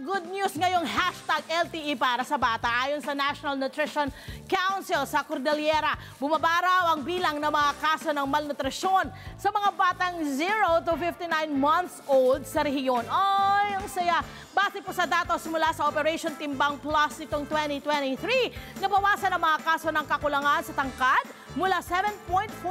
good news ngayong hashtag LTE para sa bata. Ayon sa National Nutrition Council sa Cordillera, bumaba raw ang bilang ng mga kaso ng malnutrisyon sa mga batang 0 to 59 months old sa rehiyon. Ay, ang saya! Base po sa datos mula sa Operation Timbang Plus nitong 2023, nabawasan ang mga kaso ng kakulangan sa tangkad mula 7.49%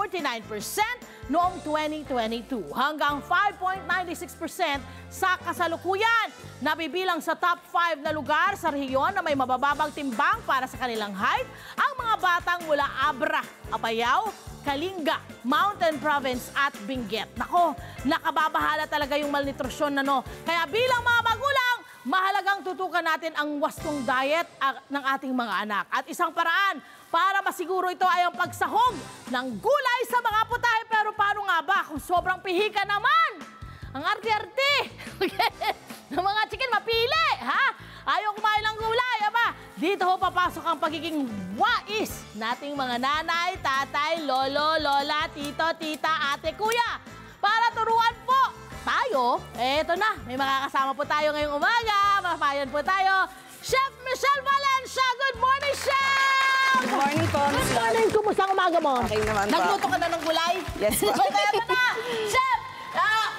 noong 2022 hanggang 5.96% sa kasalukuyan. Nabibilang sa top 5 na lugar sa rehiyon na may mabababang timbang para sa kanilang height ang mga batang mula Abra, Apayao, Kalinga, Mountain Province at Benguet. Nako, nakababahala talaga yung malnutrisyon na no. Kaya bilang mga magulang, mahalagang tutukan natin ang wastong diet ng ating mga anak. At isang paraan para masiguro ito ay ang pagsahog ng gulay sa mga putahe. Pero paano nga ba kung sobrang pihika naman? Ang arte-arte ng mga chicken mapili, ha? Ayaw kumain ng gulay, aba. Dito ho papasok ang pagiging wais nating mga nanay, tatay, lolo, lola, tito, tita, ate, kuya. Para turuan po tayo, eto na, may makakasama po tayo ngayong umaga. Mapayan po tayo. Chef Michelle Valencia, good morning, Chef! Good morning po, Miss Good morning, kumusta ang umaga mo? Okay naman po. Nagluto ka na ng gulay? Yes po. Okay, eto na! Chef,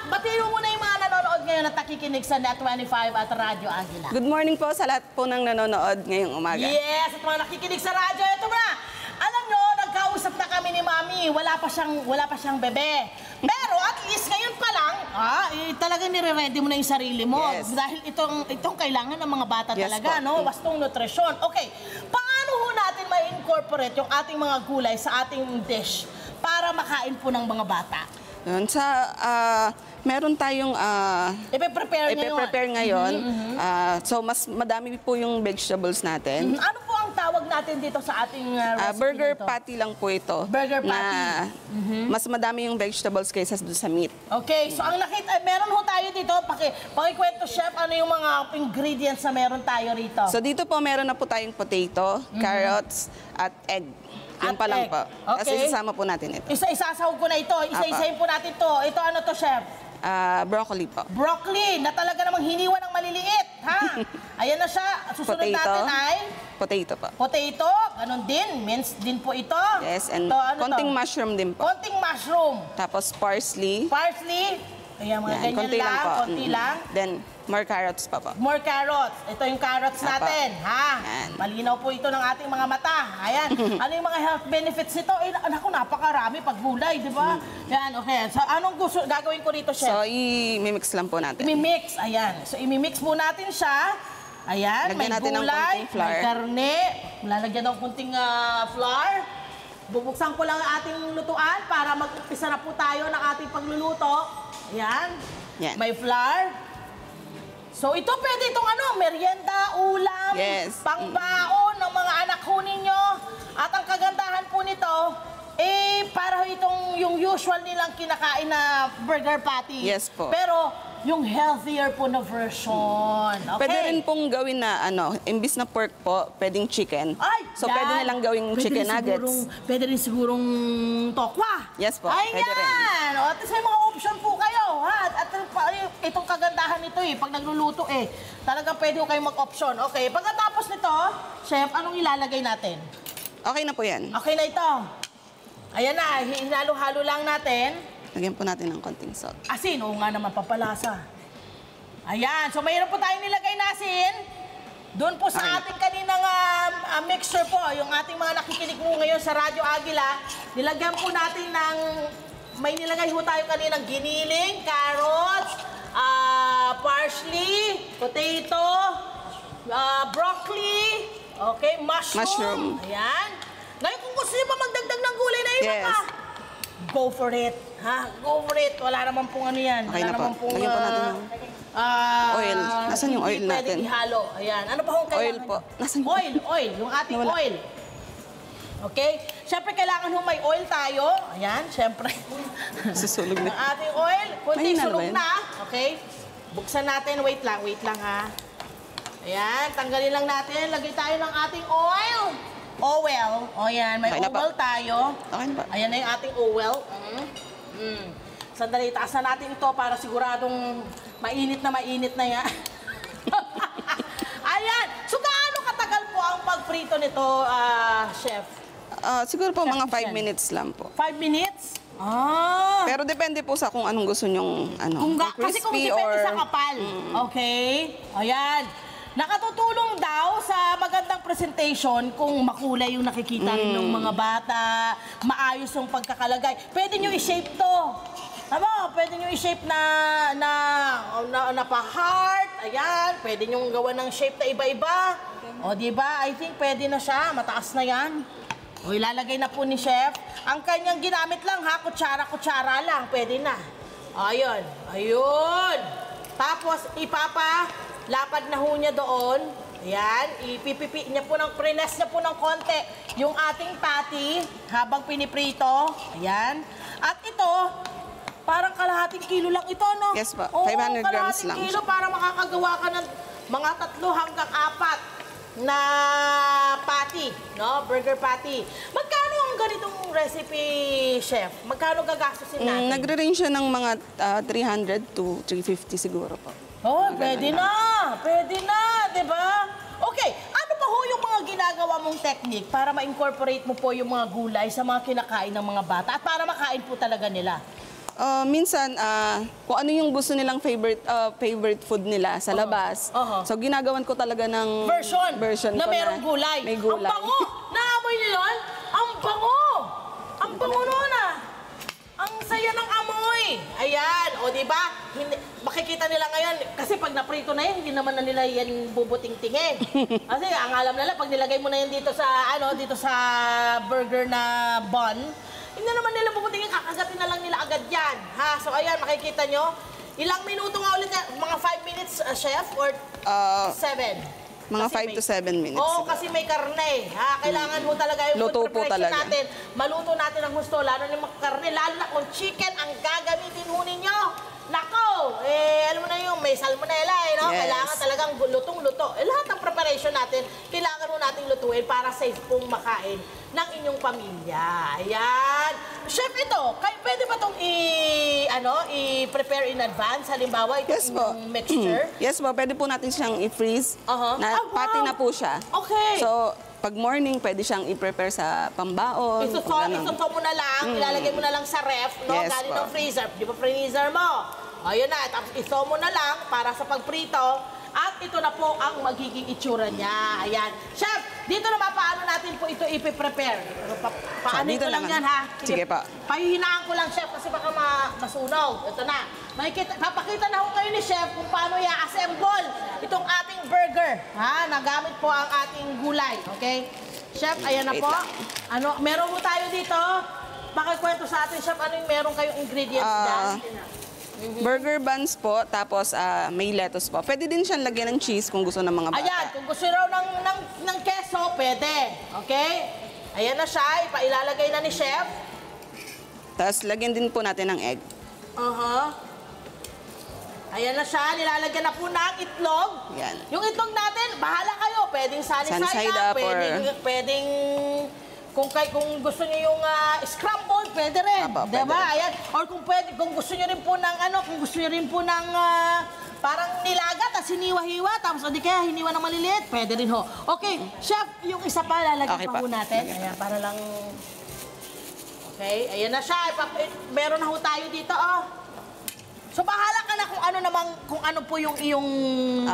batiin mo muna yung mga nanonood ngayon at nakikinig sa Net25 at Radyo Agila. Good morning po sa lahat po ng nanonood ngayong umaga. Yes, at mga nakikinig sa radyo, ito na. Alam nyo, nagkausap na kami ni Mami, wala pa siyang bebe. Pero at least ngayon pa lang, talaga nire-ready mo na yung sarili mo. Yes. Dahil itong kailangan ng mga bata Yes talaga, po. no? Wastong nutrisyon. Okay, paano ho natin ma-incorporate yung ating mga gulay sa ating dish para makain po ng mga bata? Yun, meron tayong Ipe-prepare ngayon. So, mas madami po yung vegetables natin. Ano po ang tawag natin dito sa ating recipe Burger dito? patty lang po ito. Burger patty. Na mas madami yung vegetables kaysa doon sa meat. Okay, so ang nakita, meron ho tayo dito, pakikwento, Chef, ano yung mga ingredients na meron tayo rito? So, dito po meron na po tayong potato, carrots, at egg. Yun pa lang po. Kasi isasama po natin ito. Isasahog ko na ito. Isa-isahin po natin ito. Ito ano to, Chef? Broccoli po. Broccoli, na talaga namang hiniwa ng maliliit, ha? Ayan na siya. Susunod natin ay? Potato po. Potato, ganun din. Minced din po ito. Yes, and Ito, ano konting to? mushroom din po. Konting mushroom. Tapos parsley. Parsley. Ayan, mga ganyan konti lang. po. Konti lang. Then, more carrots pa po. More carrots. Ito yung carrots natin, ha? Yan. Malinaw po ito ng ating mga mata. Ayan. Ano yung mga health benefits nito? Eh, naku, napakarami pag gulay, di ba? Yan, okay. So, anong gusto gagawin ko dito, Chef? So, i-mix lang po natin. I-mix, ayan. So, i-mix mo natin siya. Ayan, Lagyan may natin ng gulay, konting flour. may karne. Lalagyan ng kunting flour. Bubuksan ko lang ang ating lutuan para mag-umpisa na po tayo ng ating pagluluto. Ayan. Yan. May flour. So ito pwede itong merienda, ulam, Yes. pangbaon ng mga anak ho ninyo. At ang kagandahan po nito, para itong yung usual nilang kinakain na burger patty. Yes po. Pero yung healthier po na version. Okay. Pwede rin pong gawin na, imbis na pork po, pwedeng chicken. Ay, So, yan. pwede nilang gawing chicken nuggets. Pwede rin sigurong tokwa. Yes po, Ay, pwede rin. yan. O, at may mga option po kayo. Ha? At itong kagandahan nito pag nagluluto talagang pwede ko kayong mag-option. Okay, pagkatapos nito, Chef, anong ilalagay natin? Okay na po yan. Okay na ito. Ayan na, hinalo-halo lang natin. Lagyan po natin ng konting salt. Asin, oo nga naman, papalasa. Ayan, so mayroon po tayong nilagay na asin. Doon po sa ating kaninang mixture po, yung ating mga nakikinig mo ngayon sa Radyo Agila, nilagyan po natin ng, may nilagay po tayo kaninang giniling, carrots, parsley, potato, broccoli, okay, mushroom. Ayan. Ngayon kung gusto niyo pa magdagdag ng gulay na iba Yes. pa, go for it. Ha? Go for it. Wala naman pong yan. Okay Wala na po. naman pong Lagyan po natin ng oil. Nasaan yung oil hindi natin? pwedeng ihalo. Ayan. Ano pa kung kailangan? Oil po. Nasaan yung Oil. Yung ating Nawala. oil. Okay? Siyempre, kailangan may oil tayo. Ayan, siyempre. Susulog na. Ang ating oil. Kunting Mahina sulog naman. na. Okay? Buksan natin. Wait lang ha. Ayan, tanggalin lang natin. Lagay tayo ng ating oil. Oil. O yan, may Okay na oil po. tayo. Okay na ba? Ayan na yung ating oil. Sandali, taas na natin ito para siguradong mainit na yan. prito nito, chef? Siguro po mga 5 Michelle. minutes lang po. 5 minutes? Ah. Pero depende po sa kung anong gusto nyong Kasi kung crispy depende or... sa kapal. Okay? Ayan. Nakatutulong daw sa magandang presentation kung makulay yung nakikita rin ng mga bata, maayos yung pagkakalagay. Pwede nyo i-shape to. Tama, pwede nyo i-shape na pa-heart. Ayan, pwede nyo gawa ng shape na iba-iba. O, diba? I think pwede na siya. Mataas na yan. O, ilalagay na po ni Chef. Ang kanyang ginamit lang, ha? Kutsara-kutsara lang. Pwede na. Ayun. Ayun. Tapos, lapad na ho niya doon. Ayan. Ipipipi niya po prines niya po ng konti yung ating patty habang piniprito. Ayan. At ito, parang kalahating kilo lang ito, no? Yes po. Oo, 500 grams kalahating lang kilo para makakagawa ka ng mga 3 hanggang 4 na patty, no? Burger patty. Magkano ang ganitong recipe, Chef? Magkano gagastusin natin? Nagre-range siya ng mga 300 to 350 siguro po. Oh, pwede na. Pwede na, di ba? Okay, ano pa ho yung mga ginagawa mong technique para ma-incorporate mo po yung mga gulay sa mga kinakain ng mga bata at para makain po talaga nila? Minsan, kung ano yung gusto nilang favorite food nila sa labas. So, ginagawan ko talaga ng version na ko merong gulay. May gulay. Ang bango! Naamoy niyo yun? Ang bango! Ang bango nun ah! Ang saya ng amoy! Ayan, o diba? Makikita nila ngayon, kasi pag naprito na yan, hindi naman na nila yan bubuting-tingin. Kasi ang alam nila, pag nilagay mo na yan dito sa burger na bun, hindi naman nila bubutingin, kakagatin na lang nila agad yan. Ha? So ayan, makikita nyo. Ilang minuto nga ulit yan? Mga 5 minutes, chef? Or 7? Mga 5 to 7 minutes. Oo, kasi may karne. Ha? Kailangan mo talaga yung Luto food po preparation talaga. natin. Maluto natin ang gusto, lalo na yung mga karne. Lalo na kung chicken ang gagamitin ho ninyo. Nako, alam mo na yung may salmonella, no? Yes. Kailangan talagang lutong-luto. Lahat ng preparation natin, kailangan mo nating lutuin para safe pong makain ng inyong pamilya. Ayan. Chef, ito, pwede ba itong i-prepare in advance? Halimbawa, itong inyong mixture? Yes po, pwede po natin siyang i-freeze. Wow. Pati na po siya. Okay. So, pag morning, pwede siyang i-prepare sa pambaon. Isuso mo na lang, ilalagay mo na lang sa ref, no? Yes, Galing po. ng freezer. Di ba freezer mo? Ayun na, tapos iso mo na lang para sa pagprito. At ito na po ang magiging itsura niya. Ayan. Chef, dito naman paano natin po ito ipiprepare? Paano Dito ko lang naman. yan, ha? Sige pa. Pahihinaan ko lang, Chef, kasi baka masunog. Ito na. Papakita na ko kayo ni Chef kung paano i-assemble itong ating burger. Ha? Nagamit po ang ating gulay. Okay? Chef, ayan na Wait po. lang. Meron po tayo dito. Pakikwento sa atin, Chef, ano yung meron kayong ingredients dyan? Burger buns po, tapos may lettuce po. Pwede din siyang lagyan ng cheese kung gusto ng mga bata. Ayan, kung gusto raw ng keso, pwede. Okay? Ayan na siya, ilalagay na ni Chef. Tapos lagyan din po natin ng egg. Ayan na siya, nilalagyan na po ng itlog. Yan. Yung itlog natin, bahala kayo. Pwedeng sunny side up, pwedeng kung gusto niyo yung scrambled, pwede rin. Pwede diba? rin. Ayan. Or kung gusto niyo rin po ng parang nilaga, tapos hiniwa-hiwa, tapos o di kaya hiniwa ng maliliit, pwede rin ho. Okay, Chef, yung isa pa, lalagyan pa ho natin. Ayan, para lang... Okay, ayan na siya. Meron na ho tayo dito, So, bahala ka na kung ano po yung iyong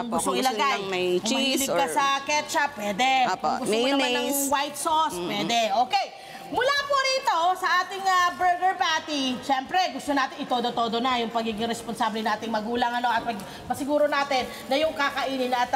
gusto kung gusto ilagay. nilang may Kung cheese mahilig ka or- sa ketchup, pwede. Kung gusto mo naman ng mayonnaise. white sauce, pwede. Okay. Mula po rito sa ating burger patty, syempre gusto natin itodo-todo na yung pagiging responsable nating magulang at masiguro natin na yung kakainin at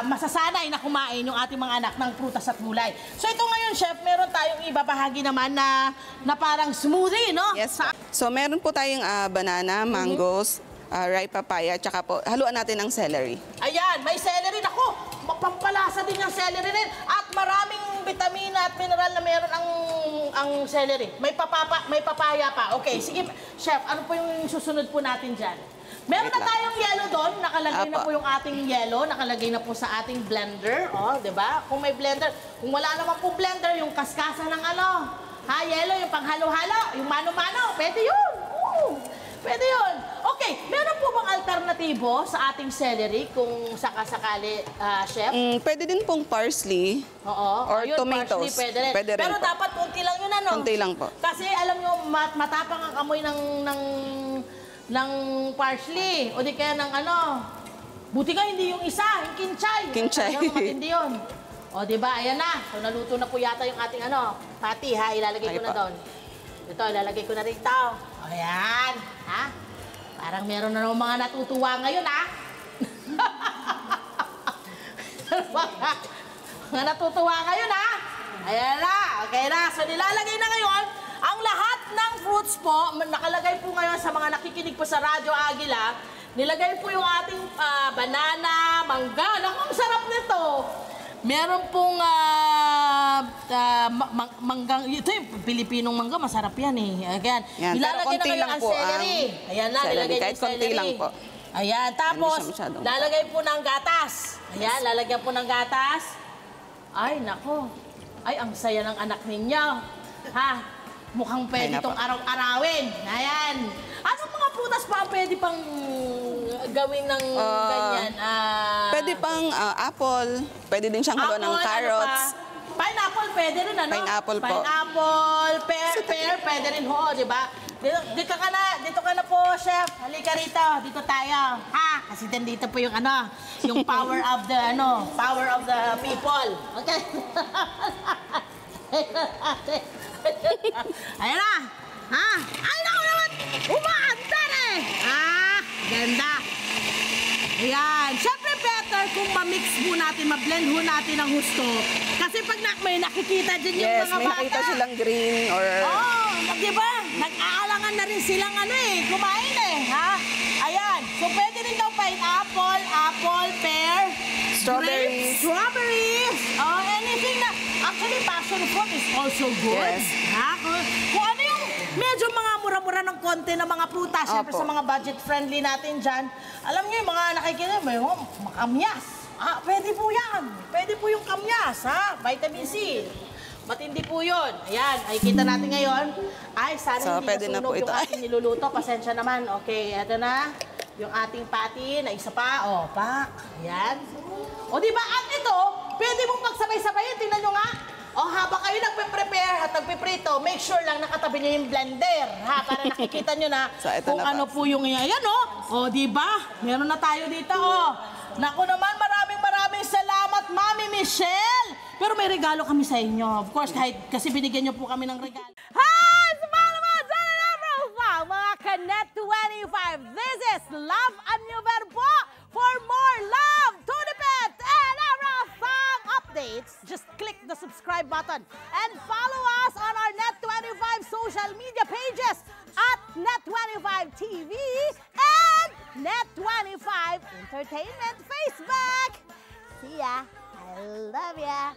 masasanay na kumain yung ating mga anak ng prutas at gulay. So ito ngayon, Chef, meron tayong ibabahagi naman na parang smoothie, no? Yes. So meron po tayong banana, mangoes, ripe papaya, tsaka po haluan natin ng celery. Ayan, may celery. Ako, pampalasa din yung celery rin. At maraming vitamina at mineral na meron ang celery. May papaya pa. Okay, sige, Chef, ano po yung susunod po natin dyan? Meron na tayong yellow doon. Nakalagay na po yung ating yellow. Nakalagay na po sa ating blender. Di ba? Kung may blender. Kung wala naman po blender, yung kaskasa ng yellow, yung panghalo-halo, yung mano-mano. Pwede yun. Pwede yun. Okay, meron po bang alternatibo sa ating celery kung sakasakali, chef? Pwede din pong parsley. Oo. Or Ayun, tomatoes. parsley, pwede rin. Pwede rin Pero po. dapat konti lang yun, ano? Konti lang po. Kasi alam nyo, matapang ang amoy ng parsley. O di kaya ng ano. Buti ka hindi yung isa, yung kinchay. Kinchay. Ano, matindi yun. O di ba, ayan na. So naluto na po yata yung ating ano, patty ha, ilalagay ko na doon. Ito, ilalagay ko na rito. O yan. Ha? Parang meron na naman mga natutuwa ngayon, ha? Mga natutuwa ngayon, ha? Ayan na. Okay na. So, nilalagay na ngayon ang lahat ng fruits po. Nakalagay po ngayon sa mga nakikinig po sa Radyo Agila. Nilagay po yung ating banana, mangga. Naku, ang sarap nito. Meron pong manggang, ito yung Pilipinong mangga, masarap yan eh. Ayan. Yan, Nilalagay na ngayon ang celery. Ayan na, nilagay kahit yung celery. konti lang po. Ayan, tapos lalagay po ng gatas. Ayan, lalagyan po ng gatas. Ay, nako. Ay, ang saya ng anak ninyo. Ha? Mukhang pwede itong araw-arawin. Ayan. Anong mga prutas pa ang pwede pang gawin ng ganyan? Pwede pang apple. Pwede din siyang haluan ng carrots. Ano pineapple, pwede rin, ano? Pineapple po. Pineapple, pear, pwede rin ho, di ba? Dito ka na po, chef. Halika rito, dito tayo. Ha? Kasi dito po yung ano, yung power of the, power of the people. Okay? Ayan na. Ha? Ay, naku naman! Umaandar eh! Ganda. Ayan. Siyempre, better kung ma-mix mo natin, ma-blend mo natin ng husto. Kasi pag may nakikita dyan yung mga bata. May nakita silang green or... Oh, di ba? Nag-aalangan na rin silang kumain eh. Ha? Ayan. So, pwede rin daw pineapple, apple, pear, strawberries. Strawberries. Oh, anything na... Actually, passion fruit is also good. Yes. Ha? Kung ano yung medyo mga mura-mura ng konti ng mga prutas, syempre sa mga budget-friendly natin dyan, alam niyo yung mga nakikita, may makamyas. Pwede po yan. Pwede po yung kamyas, ha? Vitamin C. Matindi po yun. Ayan, ay kita natin ngayon. Ay, sana hindi nasunog yung ating niluluto. Pasensya naman. Okay, eto na. Yung ating patty na isa pa. O, pak. Ayan. O, diba? At ito, pwede mong pagsabay-sabayin. Tingnan nyo nga. O, habang kayo nagpe-prepare at nagpiprito, make sure lang nakatabi nyo yung blender. Ha? Para nakikita nyo na kung ano po yung ayan, o. O, diba? Meron na tayo dito, o. Naku naman, maraming salamat, Mami Michelle. Pero may regalo kami sa inyo. Of course, kasi binigyan nyo po kami ng regalo. Hi! Sumala mga dyan na mga Kanet 25. This is Love and New Verbo. For more love, Tunipet, and Arafang updates, just click the subscribe button and follow us on our Net25 social media pages at Net25 TV and Net25 Entertainment Facebook. See ya. I love ya.